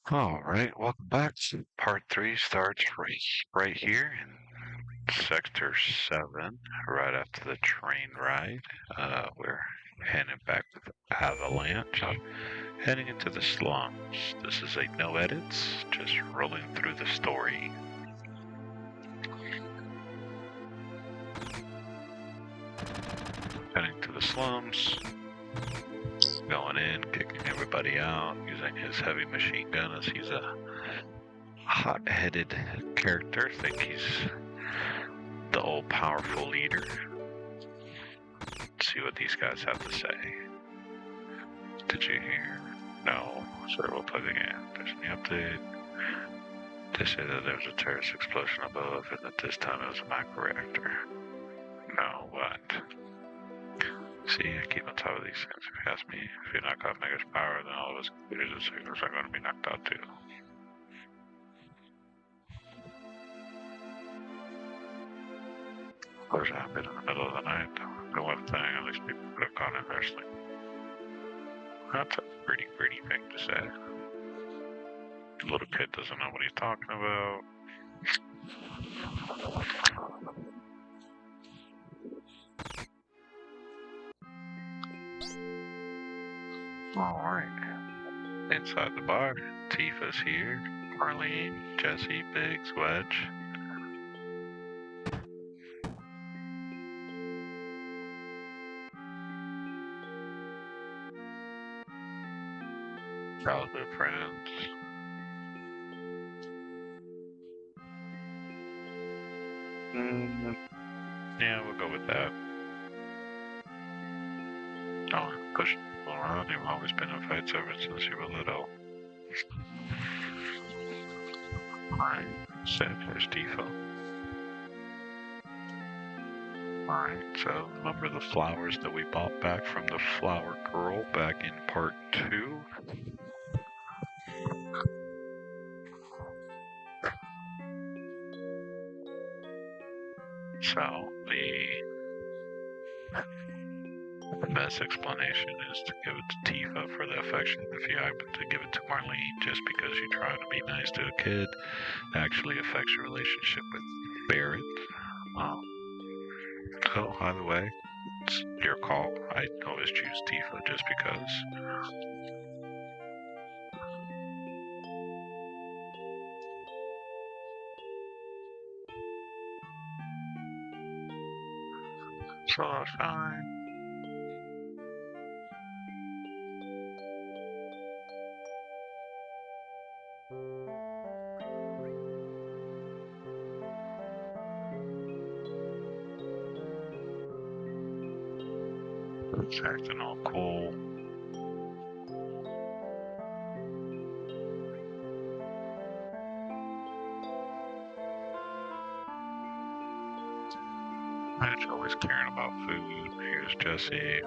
Alright, welcome back. Part 3 starts right here in Sector 7, right after the train ride. We're heading back with Avalanche, heading into the slums. This is a no edits, just rolling through the story. Heading to the slums, going in, kicking everybody out, using his heavy machine gun as he's a hot-headed character. I think he's the all-powerful leader. Let's see what these guys have to say. Did you hear? No. So we'll play the game. There's an update. They say that there was a terrorist explosion above and that this time it was a micro reactor. No, what? See, I keep on top of these things. If you ask me, if you knock off Mega's power, then all of his computers and signals are going to be knocked out too. Of course, it happened in the middle of the night. The one thing, at least people could have gone in their sleep. That's a pretty thing to say. The little kid doesn't know what he's talking about. Alright. Inside the bar, Tifa's here. Marlene, Jesse, Biggs, Wedge. Childhood friends. Yeah, we'll go with that. Oh, push people around. You've always been in fights ever since you were little. Alright, said there's Tifa. Alright, so remember the flowers that we bought back from the flower girl back in part 2? So, the best explanation is to give it to Tifa for the affection if you happen to give it to Marlene just because you're trying to be nice to a kid actually affects your relationship with Barret. So, either way, it's your call. I always choose Tifa just because. So that's fine. It's acting all cool. It's always caring about food. Here's Jesse.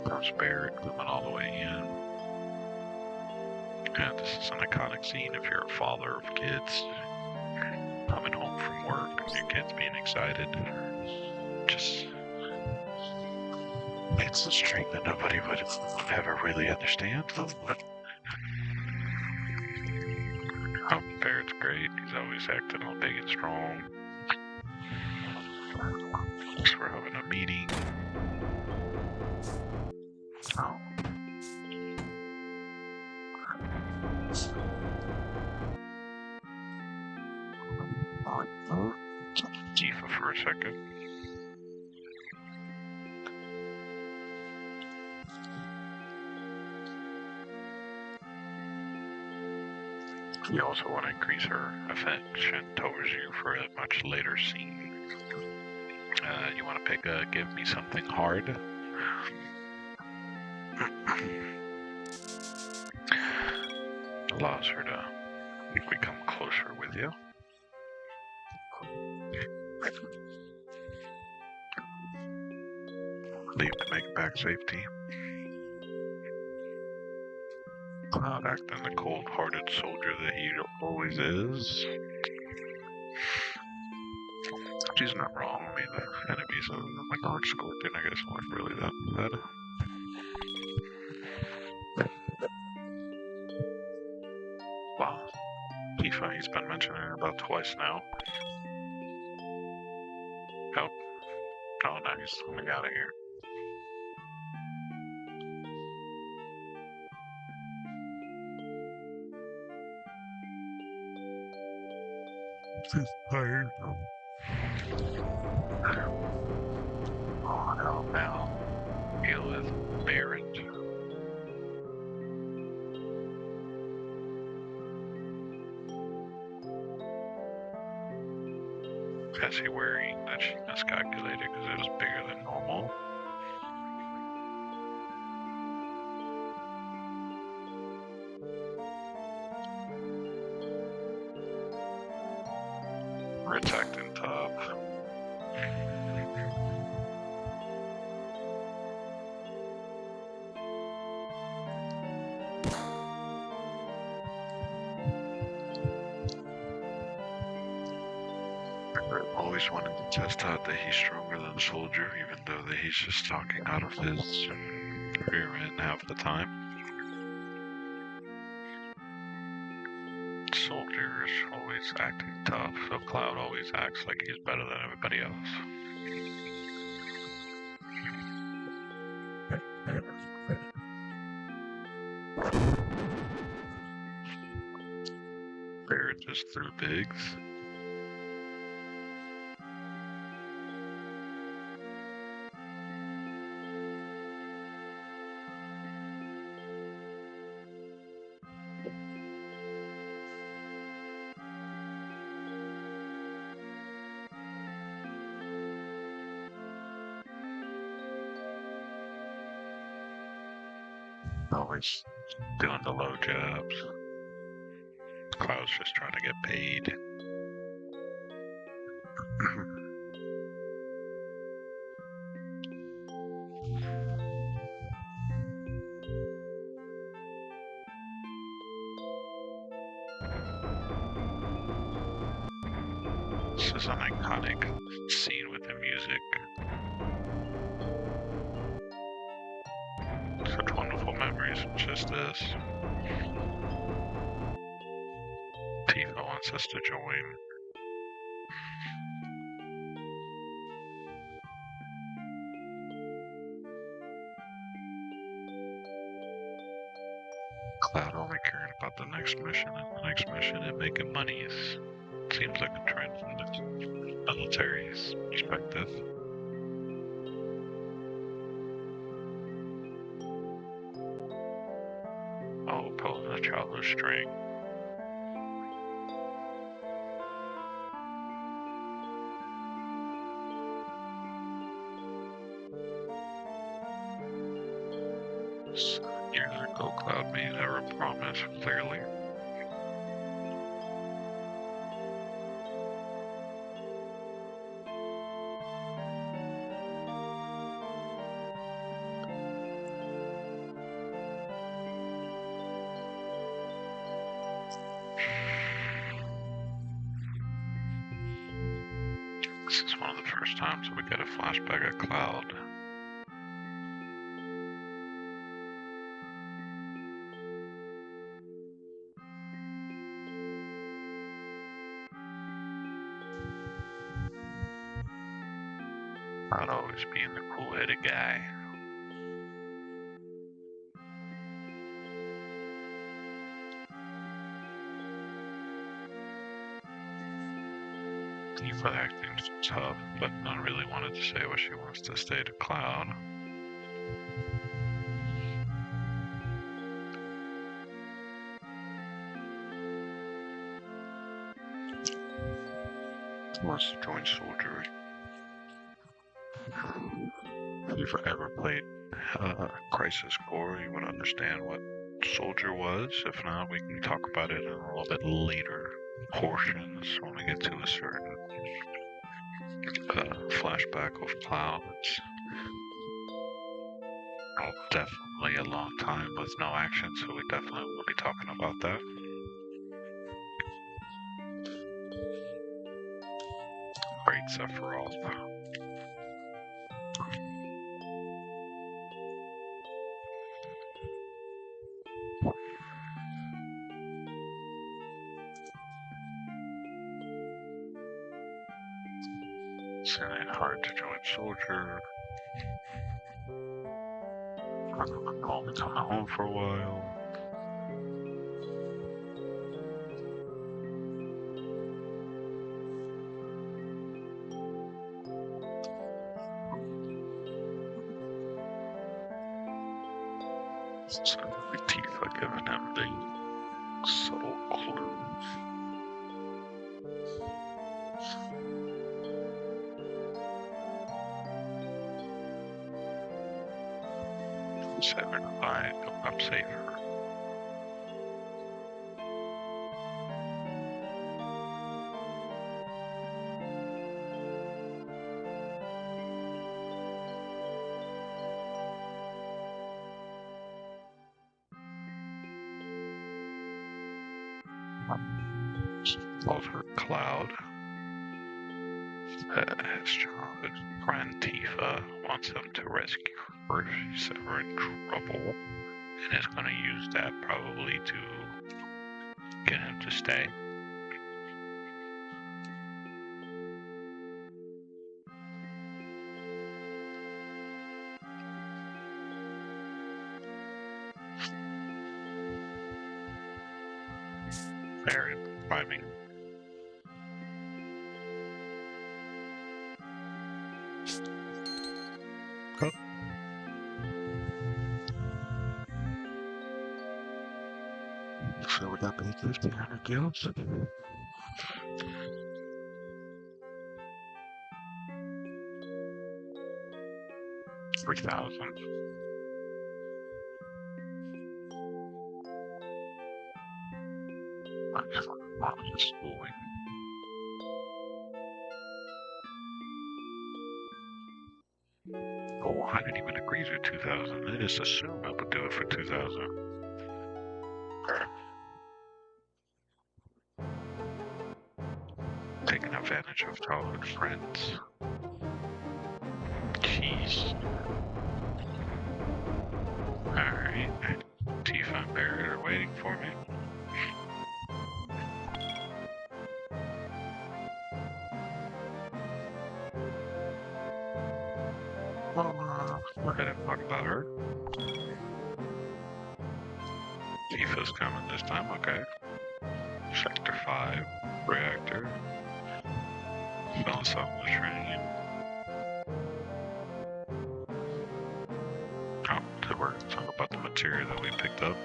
There's Barret coming all the way in. And this is an iconic scene if you're a father of kids coming home from work, your kids being excited. Just, it's a string that nobody would ever really understand. Oh, Barret's great. He's always acting all big and strong. Thanks for having a meeting. Oh. Tifa for a second. You also want to increase her affection towards you for a much later scene. You want to pick a give me something hard. Allows her to become closer with you. Leave to make back safety. Not acting the cold-hearted soldier that he always is. She's not wrong. I mean, the enemies of the Midgar Scorpion, I guess, weren't really that bad. about twice now. Oh. Oh, nice. Let me out of here. Tired. Oh, hell now. Deal with Barret. Is he worrying that she miscalculated because it was bigger than normal? Protecting top. Always wanted to test out that he's stronger than Soldier, even though that he's just talking out of his rear end half the time. Soldier is always acting tough, so Cloud always acts like he's better than everybody else. Barret just threw bigs. Always doing the low jabs. Cloud's just trying to get paid. This is an iconic scene with the music. Such wonderful memories, just this. Tifa wants us to join. Cloud only caring about the next mission and making money seems like a trend from the military's perspective. Oh, pulling a childless string. Years ago, Cloud made her a promise, clearly. This is one of the first times we get a flashback of Cloud. Cloud always being the cool-headed guy. Tifa acting tough, but not really wanted to say what she wants to say to Cloud. Wants to join Soldier. If you've ever played Crisis Core, you would understand what Soldier was. If not, we can talk about it in a little bit later portions when we get to a certain flashback of Cloud. It's definitely a long time with no action, so we definitely will be talking about that. Great Sephiroth. It's hard to join soldier. Only coming home for a while. So Tifa giving him the subtle clue. Seven by I'm safer. Love her cloud. His childhood friend Tifa wants him to rescue her Sever in trouble, and is going to use that probably to get him to stay. Barret climbing. Oh. So we got 1,500 gills. 3,000. I'm schooling. Oh, I didn't even agree to 2,000. I just assumed I would do it for 2,000. Taking advantage of childhood friends. Jeez. Alright. Tifa and Barret are waiting for me. We're heading talk about her. Tifa's coming this time, okay. Sector 5, Reactor. Fell us on the train. Oh, did we talk about the material that we picked up?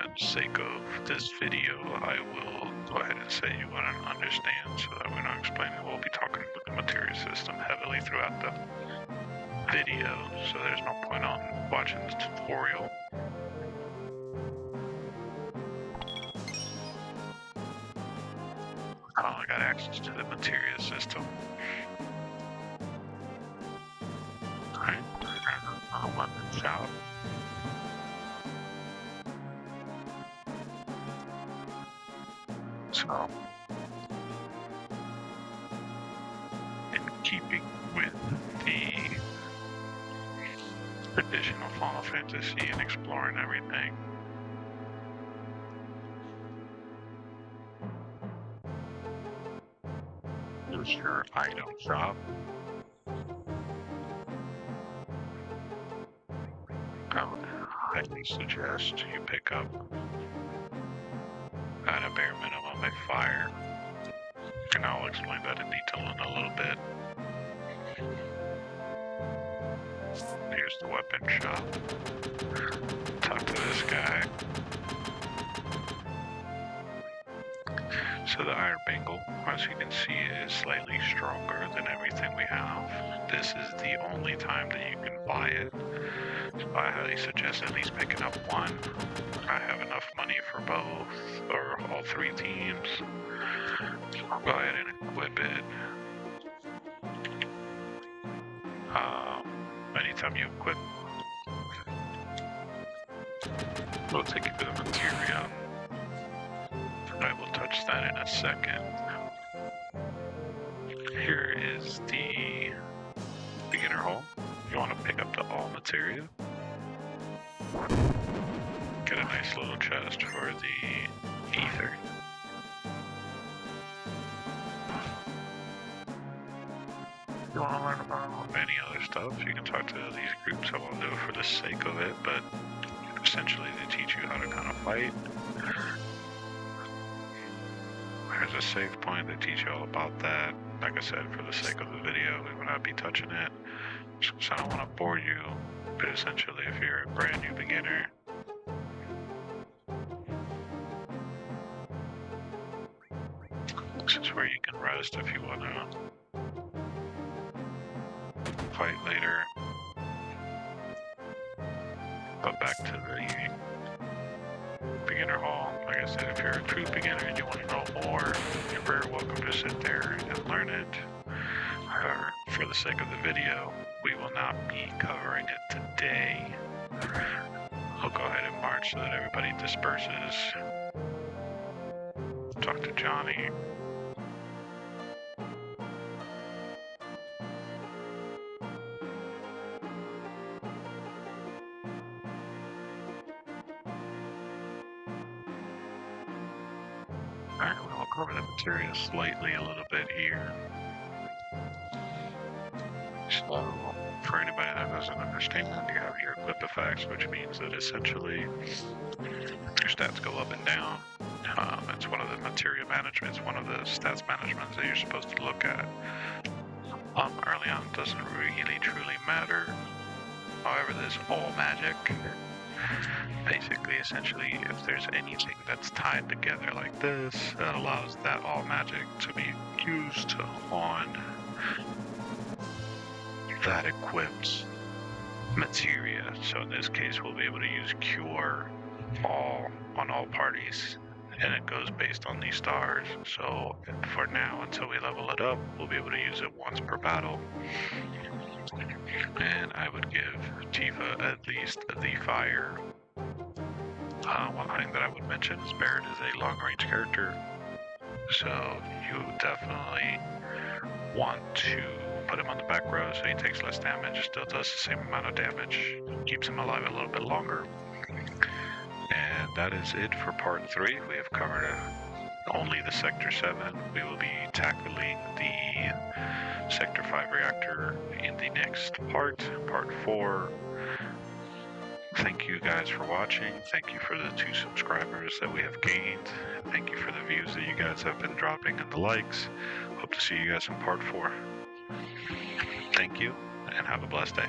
In the sake of this video, I will go ahead and say you wouldn't understand, so that we're not explaining. We'll be talking about the material system heavily throughout the video, so there's no point on watching the tutorial. I got access to the material system. Alright, weapon shop. So, in keeping with the traditional Final Fantasy and exploring everything, there's your item shop. I would highly suggest you pick up at a bare minimum a fire, and I'll explain that in detail in a little bit. Here's the weapon shop. Talk to this guy. So the Iron Bangle, as you can see, is slightly stronger than everything we have. This is the only time that you can buy it. So I highly suggest at least picking up one. I have enough money for both, or all three teams. So I'll go ahead and equip it. Anytime you equip, we'll take you to the material. I will touch that in a second. Here is the beginner hole. You want to pick up the all material. Get a nice little chest for the you want to learn about any other stuff, you can talk to these groups. I won't do it for the sake of it, but essentially they teach you how to kind of fight. There's a save point, they teach you all about that. Like I said, for the sake of the video, we will not be touching it, so I don't want to bore you, but essentially if you're a brand new beginner, this is where you can rest if you want to fight later. But back to the beginner hall. Like I said, if you're a true beginner and you want to know more, you're very welcome to sit there and learn it. However, for the sake of the video, we will not be covering it today. I'll go ahead and march so that everybody disperses. Talk to Johnny. Alright, we'll cover the material slightly a little bit here. So, for anybody that doesn't understand, you have your equip effects, which means that essentially your stats go up and down. It's one of the material management, it's one of the stats managements that you're supposed to look at. Early on, it doesn't really truly matter. However, there's all magic. Basically, essentially, if there's anything that's tied together like this, that allows that all magic to be used on that equipped materia. So in this case, we'll be able to use Cure all on all parties, and it goes based on these stars. So for now, until we level it up, we'll be able to use it once per battle. And I would give Tifa at least the fire. One thing that I would mention is Barret is a long-range character, so you definitely want to put him on the back row so he takes less damage, still does the same amount of damage, keeps him alive a little bit longer. And that is it for part 3. We have covered only the Sector 7. We will be tackling the Sector 5 reactor in the next part 4. Thank you guys for watching. Thank you for the 2 subscribers that we have gained. Thank you for the views that you guys have been dropping and the likes. Hope to see you guys in part 4. Thank you, and have a blessed day.